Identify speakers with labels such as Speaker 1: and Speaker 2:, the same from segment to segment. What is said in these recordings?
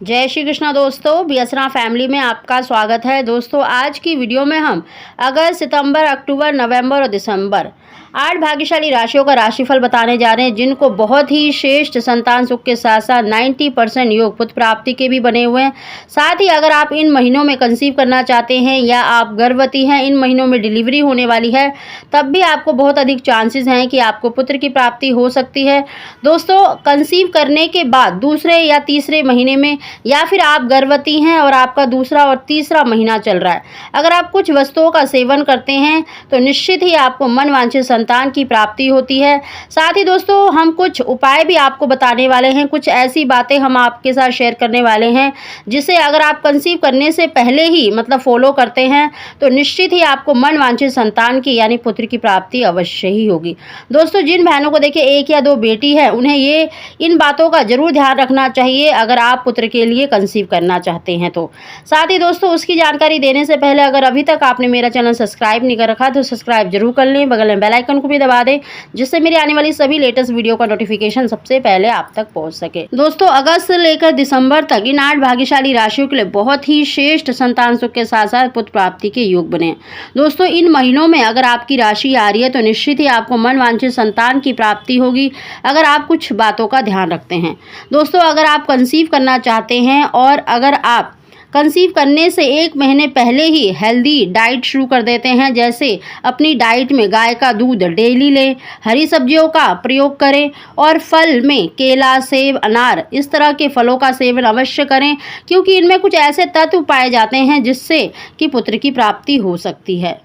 Speaker 1: जय श्री कृष्णा दोस्तों, बीएसरा फैमिली में आपका स्वागत है। दोस्तों आज की वीडियो में हम अगस्त, सितंबर, अक्टूबर, नवंबर और दिसंबर 8 भाग्यशाली राशियों का राशिफल बताने जा रहे हैं, जिनको बहुत ही श्रेष्ठ संतान सुख के साथ साथ 90% योग पुत्र प्राप्ति के भी बने हुए हैं। साथ ही अगर आप इन महीनों में कंसीव करना चाहते हैं या आप गर्भवती हैं, इन महीनों में डिलीवरी होने वाली है, तब भी आपको बहुत अधिक चांसेस हैं कि आपको पुत्र की प्राप्ति हो सकती है। दोस्तों कंसीव करने के बाद दूसरे या तीसरे महीने में, या फिर आप गर्भवती हैं और आपका दूसरा और तीसरा महीना चल रहा है, अगर आप कुछ वस्तुओं का सेवन करते हैं तो निश्चित ही आपको मनवांछित संतान की प्राप्ति होती है। साथ ही दोस्तों हम कुछ उपाय भी आपको बताने वाले हैं, कुछ ऐसी बातें हम आपके साथ शेयर करने वाले हैं जिसे अगर आप कंसीव करने से पहले ही फॉलो करते हैं तो निश्चित ही आपको मनवांछित संतान की यानी पुत्र की प्राप्ति अवश्य ही होगी। दोस्तों जिन बहनों को देखिए 1 या 2 बेटी है, उन्हें इन बातों का जरूर ध्यान रखना चाहिए अगर आप पुत्र के लिए कंसीव करना चाहते हैं तो। साथ ही दोस्तों उसकी जानकारी देने से पहले अगर अभी तक आपने मेरा चैनल सब्सक्राइब नहीं कर रखा तो सब्सक्राइब जरूर कर लें, बगल में बेल आइकन को भी दबा दें, जिससे मेरी आने वाली सभी लेटेस्ट वीडियो का नोटिफिकेशन सबसे पहले आप तक पहुंच सके। दोस्तों अगस्त से लेकर दिसंबर तक इन 8 भाग्यशाली राशियों के लिए बहुत ही श्रेष्ठ संतान सुख के साथ साथ पुत्र प्राप्ति के योग बने। दोस्तों इन महीनों में अगर आपकी राशि आ रही है तो निश्चित ही आपको मनवांछित संतान की प्राप्ति होगी अगर आप कुछ बातों का ध्यान रखते हैं। दोस्तों अगर आप कंसीव करना चाहते हैं और अगर आप कंसीव करने से 1 महीने पहले ही हेल्दी डाइट शुरू कर देते हैं, जैसे अपनी डाइट में गाय का दूध डेली लें, हरी सब्जियों का प्रयोग करें और फल में केला, सेब, अनार इस तरह के फलों का सेवन अवश्य करें, क्योंकि इनमें कुछ ऐसे तत्व पाए जाते हैं जिससे कि पुत्र की प्राप्ति हो सकती है।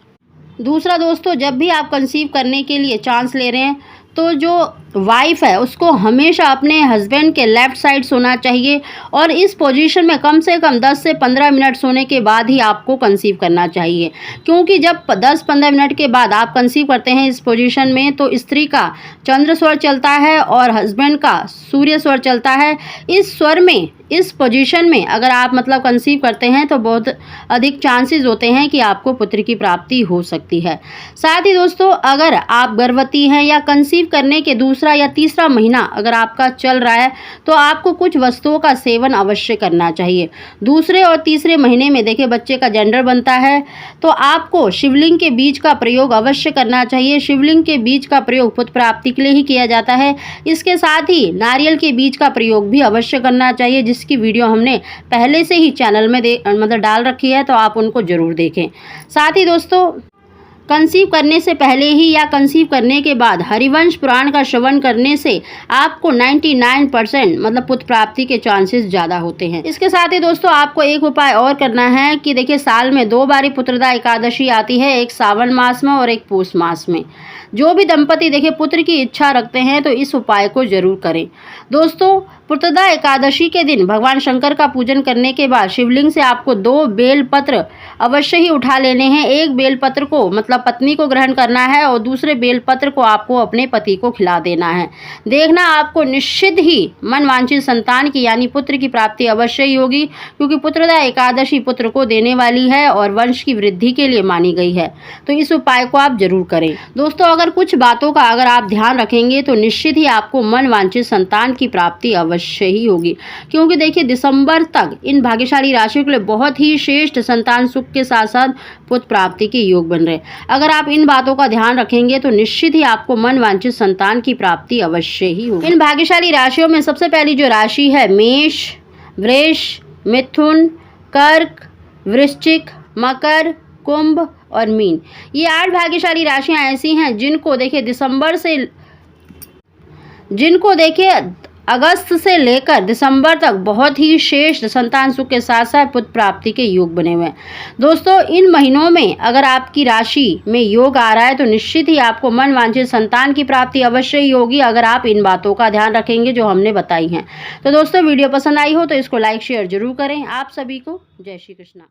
Speaker 1: दूसरा दोस्तों, जब भी आप कंसीव करने के लिए चांस ले रहे हैं तो जो वाइफ है उसको हमेशा अपने हस्बैंड के लेफ्ट साइड सोना चाहिए और इस पोजीशन में कम से कम 10 से 15 मिनट सोने के बाद ही आपको कंसीव करना चाहिए, क्योंकि जब 10-15 मिनट के बाद आप कंसीव करते हैं इस पोजीशन में तो स्त्री का चंद्र स्वर चलता है और हस्बैंड का सूर्य स्वर चलता है। इस स्वर में, इस पोजीशन में अगर आप कंसीव करते हैं तो बहुत अधिक चांसेस होते हैं कि आपको पुत्र की प्राप्ति हो सकती है। साथ ही दोस्तों अगर आप गर्भवती हैं या कंसीव करने के दूसरा या तीसरा महीना अगर आपका चल रहा है तो आपको कुछ वस्तुओं का सेवन अवश्य करना चाहिए। दूसरे और तीसरे महीने में देखिए बच्चे का जेंडर बनता है तो आपको शिवलिंग के बीज का प्रयोग अवश्य करना चाहिए। शिवलिंग के बीज का प्रयोग पुत्र प्राप्ति के लिए ही किया जाता है। इसके साथ ही नारियल के बीज का प्रयोग भी अवश्य करना चाहिए, जिसकी वीडियो हमने पहले से ही चैनल में डाल रखी है, तो आप उनको जरूर देखें। साथ ही दोस्तों कंसीव करने से पहले ही या कंसीव करने के बाद हरिवंश पुराण का श्रवण करने से आपको 99% पुत्र प्राप्ति के चांसेस ज़्यादा होते हैं। इसके साथ ही दोस्तों आपको एक उपाय और करना है कि देखिए साल में 2 बारी पुत्रदा एकादशी आती है, एक सावन मास में और एक पूष मास में। जो भी दंपति देखिए पुत्र की इच्छा रखते हैं तो इस उपाय को जरूर करें। दोस्तों पुत्रदा एकादशी के दिन भगवान शंकर का पूजन करने के बाद शिवलिंग से आपको 2 बेलपत्र अवश्य ही उठा लेने हैं। एक बेलपत्र को पत्नी को ग्रहण करना है और दूसरे बेलपत्र को आपको अपने पति को खिला देना है। देखना आपको निश्चित ही मनवांछित संतान की यानी पुत्र की प्राप्ति अवश्य ही होगी, क्योंकि पुत्रदा एकादशी पुत्र को देने वाली है और वंश की वृद्धि के लिए मानी गई है। तो इस उपाय को आप जरूर करें। दोस्तों अगर कुछ बातों का अगर आप ध्यान रखेंगे तो निश्चित ही आपको मनवांछित संतान की प्राप्ति अवश्य ही होगी, क्योंकि देखिए दिसंबर तक इन भाग्यशाली राशियों के लिए बहुत ही श्रेष्ठ संतान सुख के साथ साथ पुत्र प्राप्ति के योग बन रहे। अगर आप इन बातों का ध्यान रखेंगे तो निश्चित ही आपको मनवांछित संतान की प्राप्ति अवश्य ही होगी। इन भाग्यशाली राशियों में सबसे पहली जो राशि है मेष, वृष, मिथुन, कर्क, वृश्चिक, मकर, कुंभ और मीन। ये 8 भाग्यशाली राशियां ऐसी हैं जिनको देखिए अगस्त से लेकर दिसंबर तक बहुत ही श्रेष्ठ संतान सुख के साथ साथ पुत्र प्राप्ति के योग बने हुए हैं। दोस्तों इन महीनों में अगर आपकी राशि में योग आ रहा है तो निश्चित ही आपको मनवांछित संतान की प्राप्ति अवश्य ही होगी अगर आप इन बातों का ध्यान रखेंगे जो हमने बताई हैं। तो दोस्तों वीडियो पसंद आई हो तो इसको लाइक शेयर जरूर करें। आप सभी को जय श्री कृष्णा।